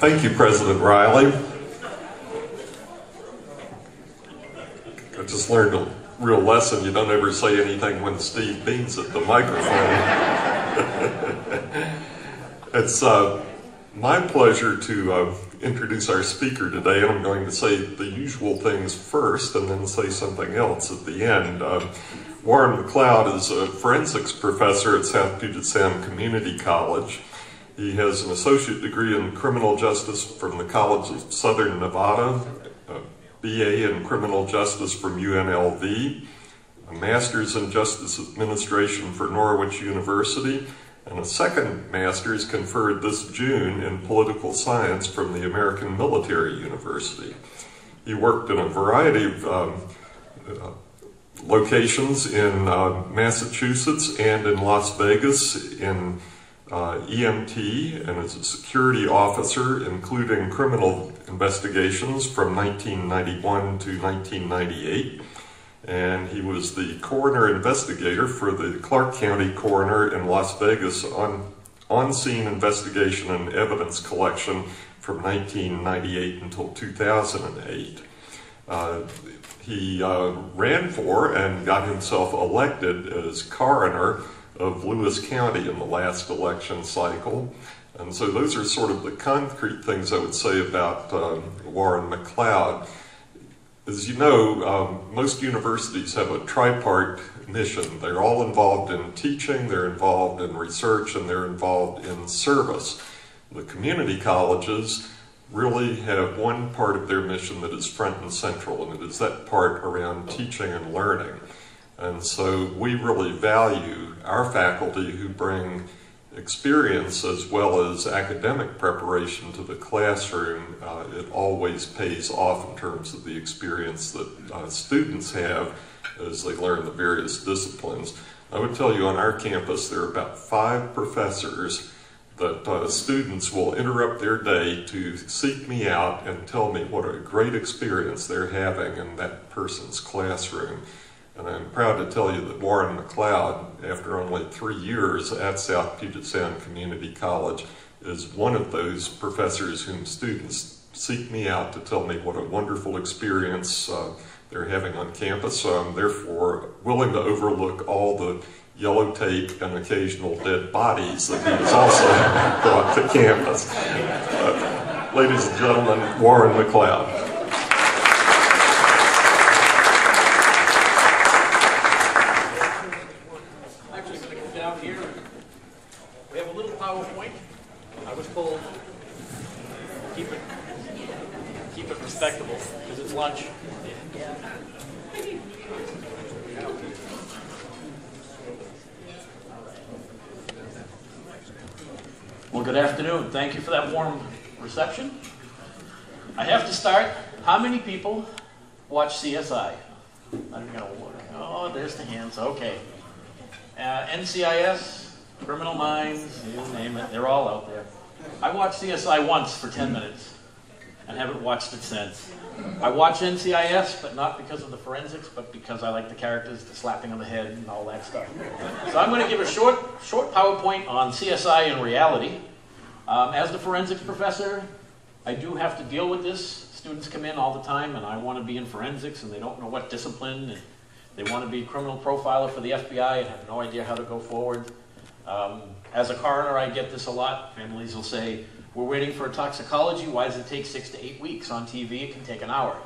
Thank you, President Riley. I just learned a real lesson. You don't ever say anything when Steve Bean's at the microphone. It's my pleasure to introduce our speaker today, and I'm going to say the usual things first and then say something else at the end. Warren McLeod is a forensics professor at South Puget Sound Community College. He has an associate degree in criminal justice from the College of Southern Nevada, a BA in criminal justice from UNLV, a master's in justice administration for Norwich University, and a second master's conferred this June in political science from the American Military University. He worked in a variety of locations in Massachusetts and in Las Vegas in EMT, and as a security officer, including criminal investigations from 1991 to 1998. And he was the coroner investigator for the Clark County Coroner in Las Vegas on-scene investigation and evidence collection from 1998 until 2008. He ran for and got himself elected as coroner of Lewis County in the last election cycle. And so those are sort of the concrete things I would say about Warren McLeod. As you know, most universities have a tripart mission. They're all involved in teaching, they're involved in research, and they're involved in service. The community colleges really have one part of their mission that is front and central, and it is that part around teaching and learning. And so we really value our faculty who bring experience as well as academic preparation to the classroom. It always pays off in terms of the experience that students have as they learn the various disciplines. I would tell you on our campus there are about 5 professors that students will interrupt their day to seek me out and tell me what a great experience they're having in that person's classroom. And I'm proud to tell you that Warren McLeod, after only 3 years at South Puget Sound Community College, is one of those professors whom students seek me out to tell me what a wonderful experience they're having on campus. So I'm therefore willing to overlook all the yellow tape and occasional dead bodies that he has also brought to campus. Ladies and gentlemen, Warren McLeod. Keep it respectable, because it's lunch. Well, good afternoon. Thank you for that warm reception. I have to start. How many people watch CSI? I'm going to look. Oh, there's the hands. Okay. NCIS, Criminal Minds, you name it. They're all out there. I watched CSI once for 10 minutes and haven't watched it since. I watch NCIS, but not because of the forensics, but because I like the characters, the slapping on the head and all that stuff. So I'm going to give a short PowerPoint on CSI in reality. As the forensics professor, I do have to deal with this. Students come in all the time and I want to be in forensics and they don't know what discipline, and they want to be criminal profiler for the FBI and have no idea how to go forward. As a coroner, I get this a lot. Families will say, we're waiting for a toxicology. Why does it take 6 to 8 weeks? On TV, it can take an hour.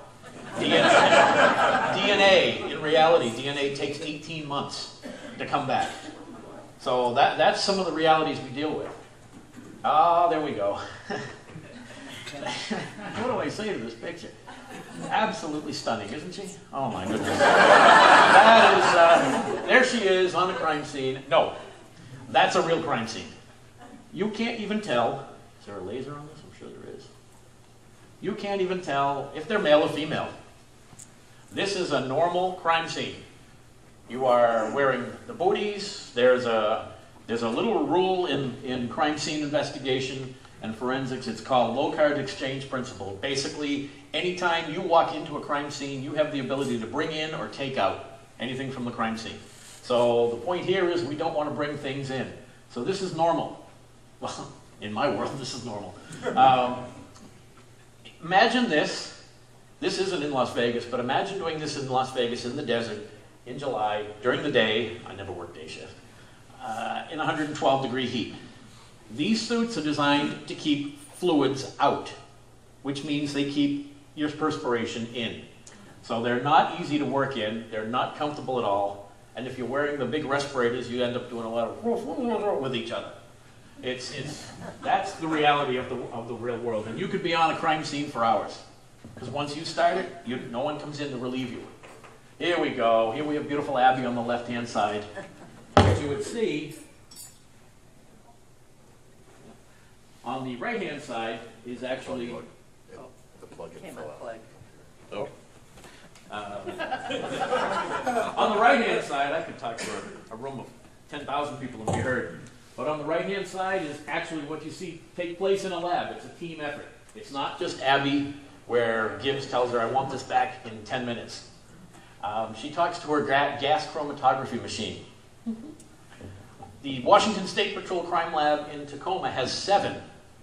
DNA, in reality, DNA takes 18 months to come back. So that's some of the realities we deal with. Ah, there we go. What do I say to this picture? Absolutely stunning, isn't she? Oh my goodness. That is, there she is on the crime scene. No. That's a real crime scene. You can't even tell, is there a laser on this? I'm sure there is. You can't even tell if they're male or female. This is a normal crime scene. You are wearing the booties. There's a little rule in crime scene investigation and forensics. It's called low card exchange principle. Basically, anytime you walk into a crime scene, you have the ability to bring in or take out anything from the crime scene. So the point here is we don't want to bring things in. So this is normal. Well, in my world, this is normal. imagine this. This isn't in Las Vegas, but imagine doing this in Las Vegas in the desert in July, during the day. I never worked day shift. In 112-degree heat. These suits are designed to keep fluids out, which means they keep your perspiration in. So they're not easy to work in, they're not comfortable at all, and if you're wearing the big respirators, you end up doing a lot of with each other. That's the reality of the real world. And you could be on a crime scene for hours, because once you start it, no one comes in to relieve you. Here we go. Here we have beautiful Abby on the left-hand side. As you would see, on the right-hand side is actually... The plug-in Came fell out. unplugged. Oh. On the right-hand side, I could talk for a room of 10,000 people and be heard. But on the right-hand side is actually what you see take place in a lab. It's a team effort. It's not just Abby, where Gibbs tells her, I want this back in 10 minutes. She talks to her gas chromatography machine. The Washington State Patrol Crime Lab in Tacoma has 7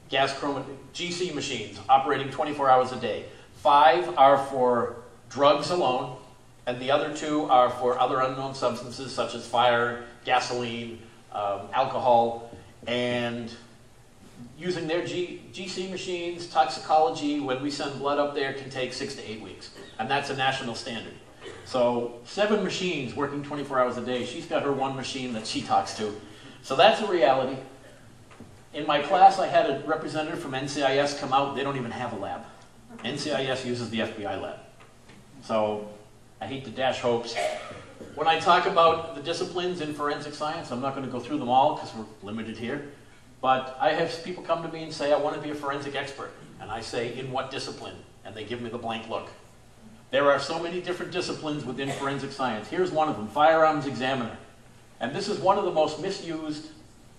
GC machines operating 24 hours a day. 5 are for drugs alone, and the other 2 are for other unknown substances such as fire, gasoline, alcohol, and using their GC machines, toxicology, when we send blood up there, can take 6 to 8 weeks, and that's a national standard. So 7 machines working 24 hours a day. She's got her 1 machine that she talks to. So that's a reality. In my class, I had a representative from NCIS come out. They don't even have a lab. NCIS uses the FBI lab. So I hate to dash hopes. When I talk about the disciplines in forensic science, I'm not going to go through them all because we're limited here. But I have people come to me and say, I want to be a forensic expert. And I say, in what discipline? And they give me the blank look. There are so many different disciplines within forensic science. Here's one of them, firearms examiner. And this is one of the most misused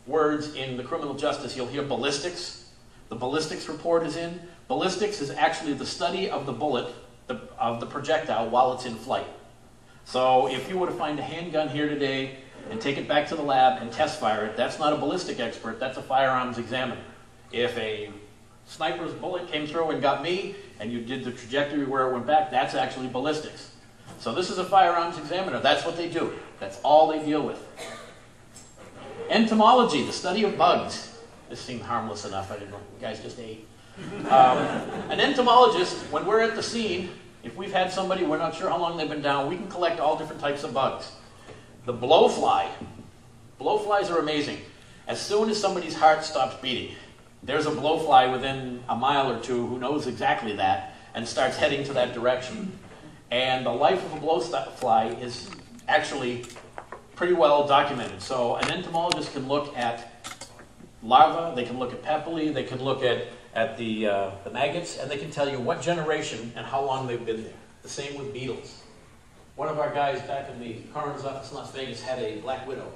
words in the criminal justice. You'll hear ballistics. The ballistics report is in. Ballistics is actually the study of the bullet, of the projectile while it's in flight. So if you were to find a handgun here today and take it back to the lab and test fire it, that's not a ballistic expert, that's a firearms examiner. If a sniper's bullet came through and got me, and you did the trajectory where it went back, that's actually ballistics. So this is a firearms examiner. That's what they do. That's all they deal with. Entomology, the study of bugs. This seemed harmless enough. I didn't know. You guys just ate. An entomologist, when we're at the scene, if we've had somebody, we're not sure how long they've been down, we can collect all different types of bugs. The blowfly. Blowflies are amazing. As soon as somebody's heart stops beating, there's a blowfly within a mile or 2 who knows exactly that and starts heading to that direction. And the life of a blowfly is actually pretty well documented. So an entomologist can look at larvae, they can look at papillae, they can look at the maggots, and they can tell you what generation and how long they've been there. The same with beetles. One of our guys back in the coroner's office in Las Vegas had a black widow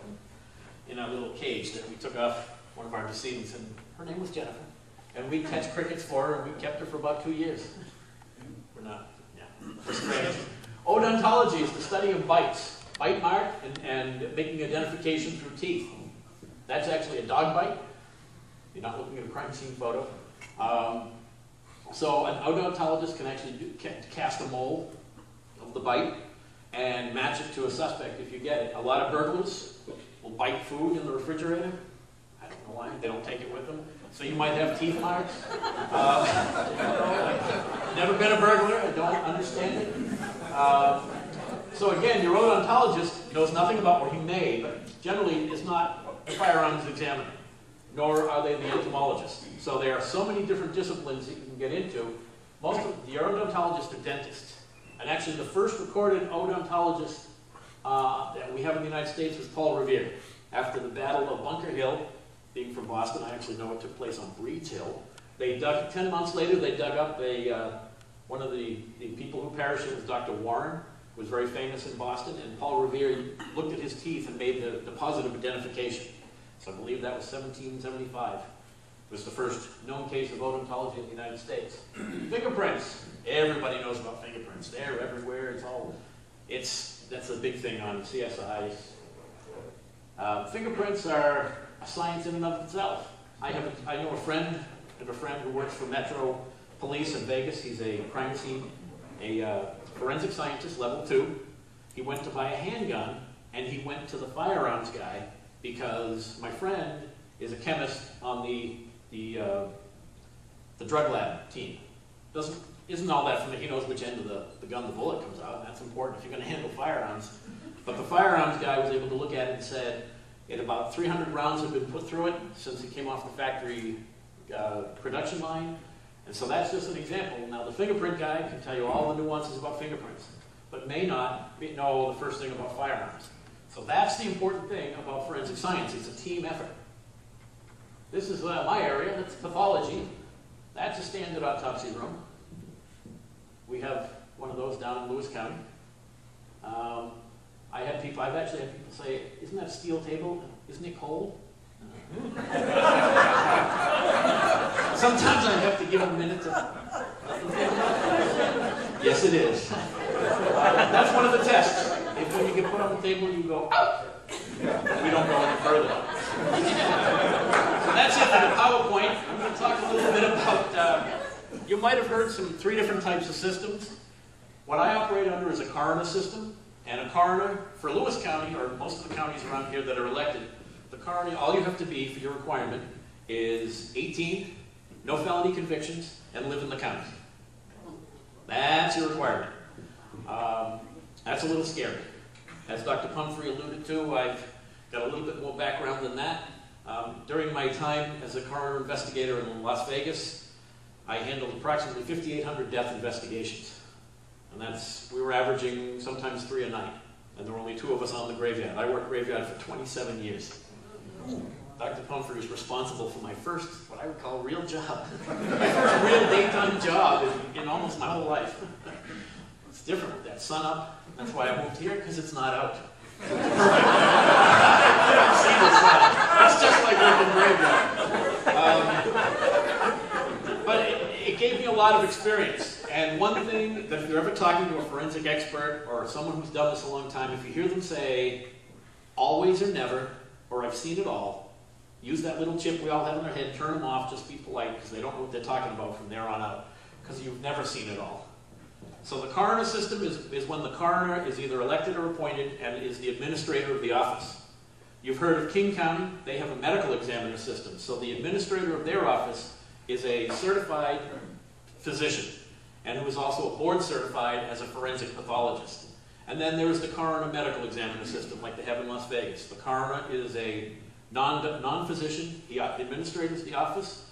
in a little cage that we took off one of our decedents, and her name was Jennifer. And we'd catch crickets for her, and we kept her for about 2 years. We're not, yeah, we're strange. Odontology is the study of bites, bite mark, and making identification through teeth. That's actually a dog bite. You're not looking at a crime scene photo. So an odontologist can actually cast a mold of the bite and match it to a suspect if you get it. A lot of burglars will bite food in the refrigerator. I don't know why. They don't take it with them. So you might have teeth marks. Never been a burglar. I don't understand it. So again, your odontologist knows nothing about what he may, but generally is not a firearms examiner, nor are they the entomologist. So there are so many different disciplines that you can get into. Most of the odontologists are dentists. And actually the first recorded odontologist that we have in the United States was Paul Revere. After the Battle of Bunker Hill, being from Boston, I actually know it took place on Breeds Hill. They dug, 10 months later, they dug up one of the people who perished. It was Dr. Warren, who was very famous in Boston, and Paul Revere looked at his teeth and made the positive identification. So I believe that was 1775. It was the first known case of odontology in the United States. Fingerprints. Everybody knows about fingerprints. They're everywhere. That's a big thing on CSIs. Fingerprints are a science in and of itself. I know a friend who works for Metro police in Vegas. He's a crime scene, a forensic scientist, level 2. He went to buy a handgun, and he went to the firearms guy because my friend is a chemist on the drug lab team. Isn't all that familiar. He knows which end of the gun the bullet comes out, and that's important if you're going to handle firearms. But the firearms guy was able to look at it and said it about 300 rounds had been put through it since it came off the factory production line. And so that's just an example. Now the fingerprint guy can tell you all the nuances about fingerprints, but may not know the first thing about firearms. So that's the important thing about forensic science. It's a team effort. This is my area. That's pathology. That's a standard autopsy room. We have one of those down in Lewis County. I've actually had people say, "Isn't that a steel table? Isn't it cold?" Sometimes I have to give them a minute to. Yes, it is. That's one of the tests. If when you get put on the table, you go, "Out." We don't go any further. So that's it for the PowerPoint. I'm going to talk a little bit about. You might have heard 3 different types of systems. What I operate under is a coroner system. And a coroner, for Lewis County, or most of the counties around here that are elected, the coroner, all you have to be for your requirement is 18, no felony convictions, and live in the county. That's your requirement. That's a little scary. As Dr. Pumphrey alluded to, I've got a little bit more background than that. During my time as a coroner investigator in Las Vegas, I handled approximately 5,800 death investigations. And we were averaging sometimes 3 a night. And there were only 2 of us on the graveyard. I worked graveyard for 27 years. Dr. Pumphrey was responsible for my first, what I would call, real job. My first real daytime job in almost my whole life. It's different with that sun up. That's why I moved here, because it's not out. You don't see the sun. It's just like working graveyard. But it gave me a lot of experience. And one thing that if you're ever talking to a forensic expert or someone who's done this a long time, if you hear them say, always or never, or I've seen it all, use that little chip we all have in our head, turn them off, just be polite, because they don't know what they're talking about from there on out, because you've never seen it all. So the coroner system is when the coroner is either elected or appointed and is the administrator of the office. You've heard of King County. They have a medical examiner system. So the administrator of their office is a certified physician, and who is also a board certified as a forensic pathologist. And then there's the coroner medical examiner system, like they have in Las Vegas. The coroner is a non-physician. He administrates the office,